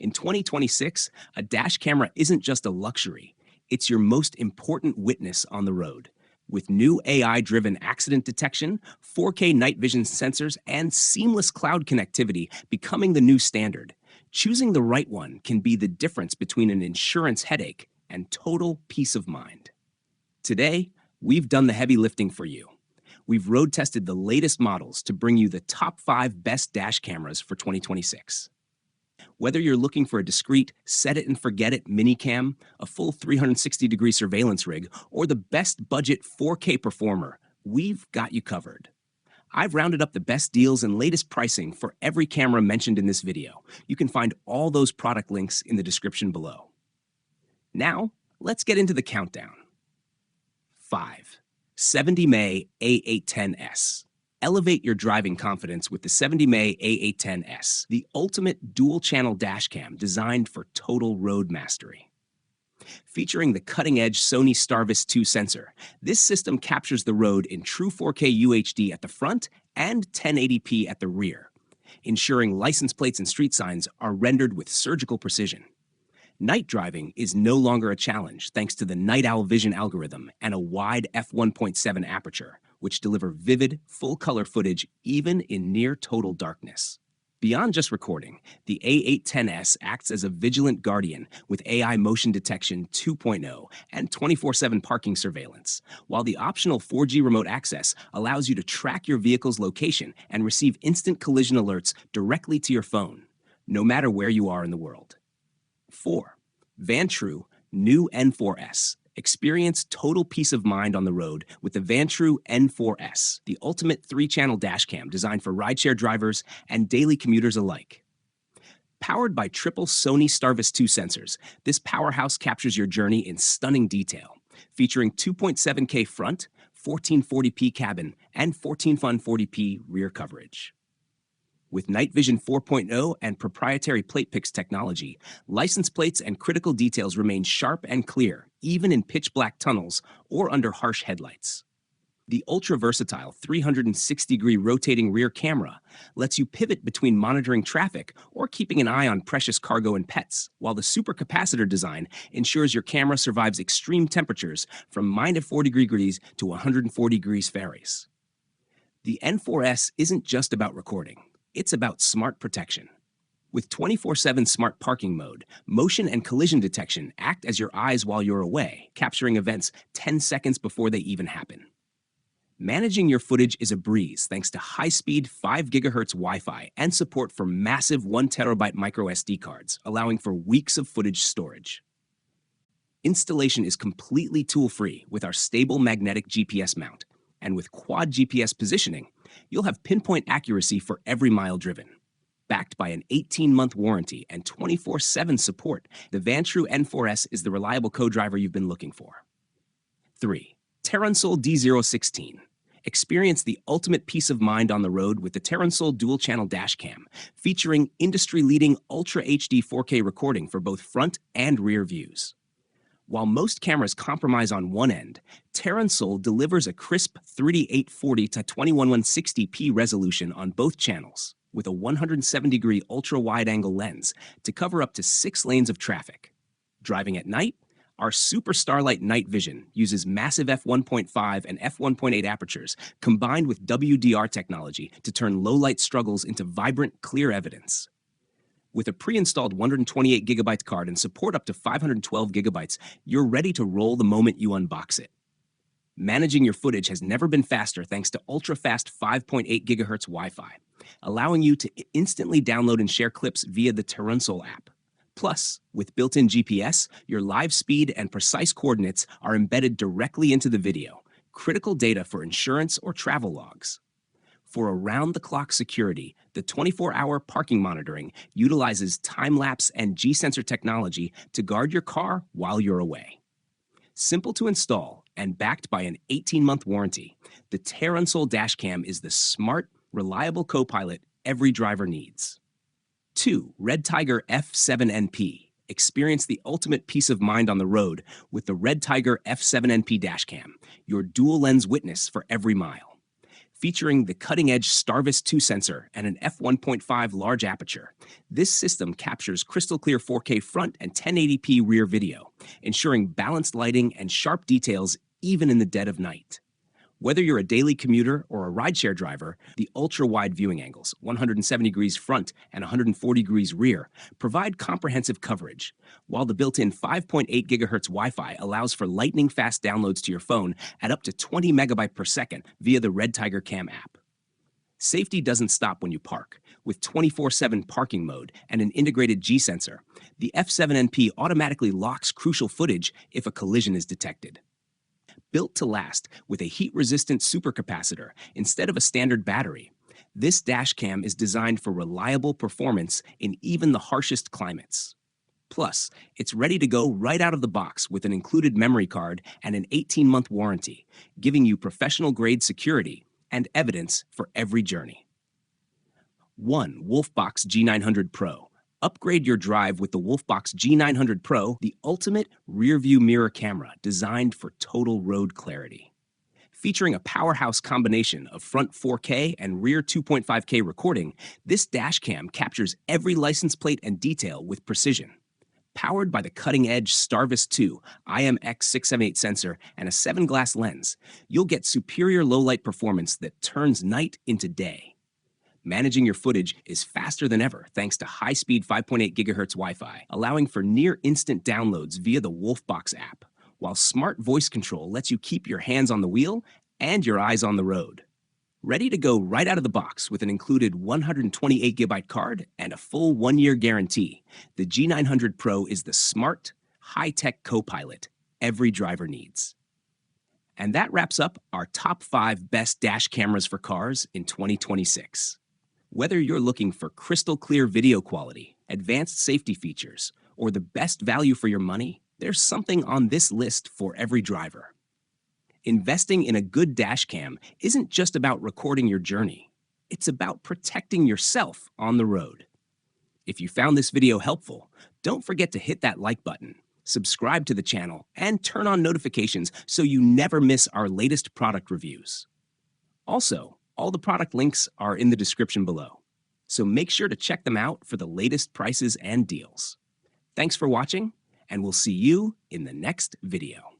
In 2026, a dash camera isn't just a luxury, it's your most important witness on the road. With new AI driven accident detection, 4K night vision sensors, and seamless cloud connectivity becoming the new standard, choosing the right one can be the difference between an insurance headache and total peace of mind. Today, we've done the heavy lifting for you. We've road tested the latest models to bring you the top 5 best dash cameras for 2026. Whether you're looking for a discreet, set it and forget it mini cam, a full 360-degree surveillance rig, or the best budget 4K performer, we've got you covered. I've rounded up the best deals and latest pricing for every camera mentioned in this video. You can find all those product links in the description below. Now, let's get into the countdown. 5. 70mm A810S. Elevate your driving confidence with the 70mm A810S, the ultimate dual-channel dashcam designed for total road mastery. Featuring the cutting-edge Sony Starvis 2 sensor, this system captures the road in true 4K UHD at the front and 1080p at the rear, ensuring license plates and street signs are rendered with surgical precision. Night driving is no longer a challenge thanks to the Night Owl Vision algorithm and a wide f1.7 aperture, which deliver vivid, full-color footage even in near-total darkness. Beyond just recording, the A810S acts as a vigilant guardian with AI Motion Detection 2.0 and 24/7 parking surveillance, while the optional 4G remote access allows you to track your vehicle's location and receive instant collision alerts directly to your phone, no matter where you are in the world. 4. Vantrue New N4S. Experience total peace of mind on the road with the Vantrue N4S, the ultimate 3-channel dashcam designed for rideshare drivers and daily commuters alike. Powered by triple Sony Starvis 2 sensors, this powerhouse captures your journey in stunning detail, featuring 2.7K front, 1440p cabin, and 1440p rear coverage. With Night Vision 4.0 and proprietary PlatePix technology, license plates and critical details remain sharp and clear, even in pitch-black tunnels or under harsh headlights. The ultra-versatile 360-degree rotating rear camera lets you pivot between monitoring traffic or keeping an eye on precious cargo and pets, while the supercapacitor design ensures your camera survives extreme temperatures from -40 degrees to 140 degrees Fahrenheit. The N4S isn't just about recording. It's about smart protection. With 24/7 smart parking mode, motion and collision detection act as your eyes while you're away, capturing events 10 seconds before they even happen. Managing your footage is a breeze thanks to high-speed 5 GHz Wi-Fi and support for massive 1 TB micro SD cards, allowing for weeks of footage storage. Installation is completely tool-free with our stable magnetic GPS mount, and with quad GPS positioning, you'll have pinpoint accuracy for every mile driven. Backed by an 18-month warranty and 24/7 support, the Vantrue N4S is the reliable co-driver you've been looking for. 3. Teransol D016. Experience the ultimate peace of mind on the road with the Teransol dual-channel dashcam, featuring industry-leading Ultra HD 4K recording for both front and rear views. While most cameras compromise on one end, Teransol delivers a crisp 3840 to 21160p resolution on both channels, with a 170-degree ultra-wide-angle lens to cover up to 6 lanes of traffic. Driving at night, our Super Starlight Night Vision uses massive f1.5 and f1.8 apertures combined with WDR technology to turn low-light struggles into vibrant, clear evidence. With a pre-installed 128GB card and support up to 512GB, you're ready to roll the moment you unbox it. Managing your footage has never been faster thanks to ultra-fast 5.8 GHz Wi-Fi, allowing you to instantly download and share clips via the Teransol app. Plus, with built-in GPS, your live speed and precise coordinates are embedded directly into the video, critical data for insurance or travel logs. For around-the-clock security, the 24-hour parking monitoring utilizes time-lapse and G-sensor technology to guard your car while you're away. Simple to install and backed by an 18-month warranty, the Teransol dashcam is the smart, reliable co-pilot every driver needs. 2. Red Tiger F7NP. Experience the ultimate peace of mind on the road with the Red Tiger F7NP dashcam, your dual-lens witness for every mile. featuring the cutting-edge Starvis 2 sensor and an f1.5 large aperture. This system captures crystal clear 4K front and 1080p rear video, ensuring balanced lighting and sharp details even in the dead of night. Whether you're a daily commuter or a rideshare driver, the ultra-wide viewing angles, 170 degrees front and 140 degrees rear, provide comprehensive coverage, while the built-in 5.8 gigahertz Wi-Fi allows for lightning-fast downloads to your phone at up to 20 megabytes per second via the Red Tiger Cam app. Safety doesn't stop when you park. With 24/7 parking mode and an integrated G-sensor, the F7NP automatically locks crucial footage if a collision is detected. Built to last with a heat-resistant supercapacitor instead of a standard battery, this dashcam is designed for reliable performance in even the harshest climates. Plus, it's ready to go right out of the box with an included memory card and an 18-month warranty, giving you professional-grade security and evidence for every journey. 1. Wolfbox G900 Pro. Upgrade your drive with the Wolfbox G900 Pro, the ultimate rear-view mirror camera designed for total road clarity. Featuring a powerhouse combination of front 4K and rear 2.5K recording, this dashcam captures every license plate and detail with precision. Powered by the cutting-edge Starvis 2 IMX678 sensor and a 7-glass lens, you'll get superior low-light performance that turns night into day. Managing your footage is faster than ever thanks to high-speed 5.8 gigahertz Wi-Fi, allowing for near-instant downloads via the Wolfbox app, while smart voice control lets you keep your hands on the wheel and your eyes on the road. Ready to go right out of the box with an included 128 gigabyte card and a full 1-year guarantee, the G900 Pro is the smart, high-tech co-pilot every driver needs. And that wraps up our top 5 best dash cameras for cars in 2026. Whether you're looking for crystal clear video quality, advanced safety features, or the best value for your money, there's something on this list for every driver. Investing in a good dash cam isn't just about recording your journey. It's about protecting yourself on the road. If you found this video helpful, don't forget to hit that like button, subscribe to the channel, and turn on notifications so you never miss our latest product reviews. Also, all the product links are in the description below, so make sure to check them out for the latest prices and deals. Thanks for watching, and we'll see you in the next video.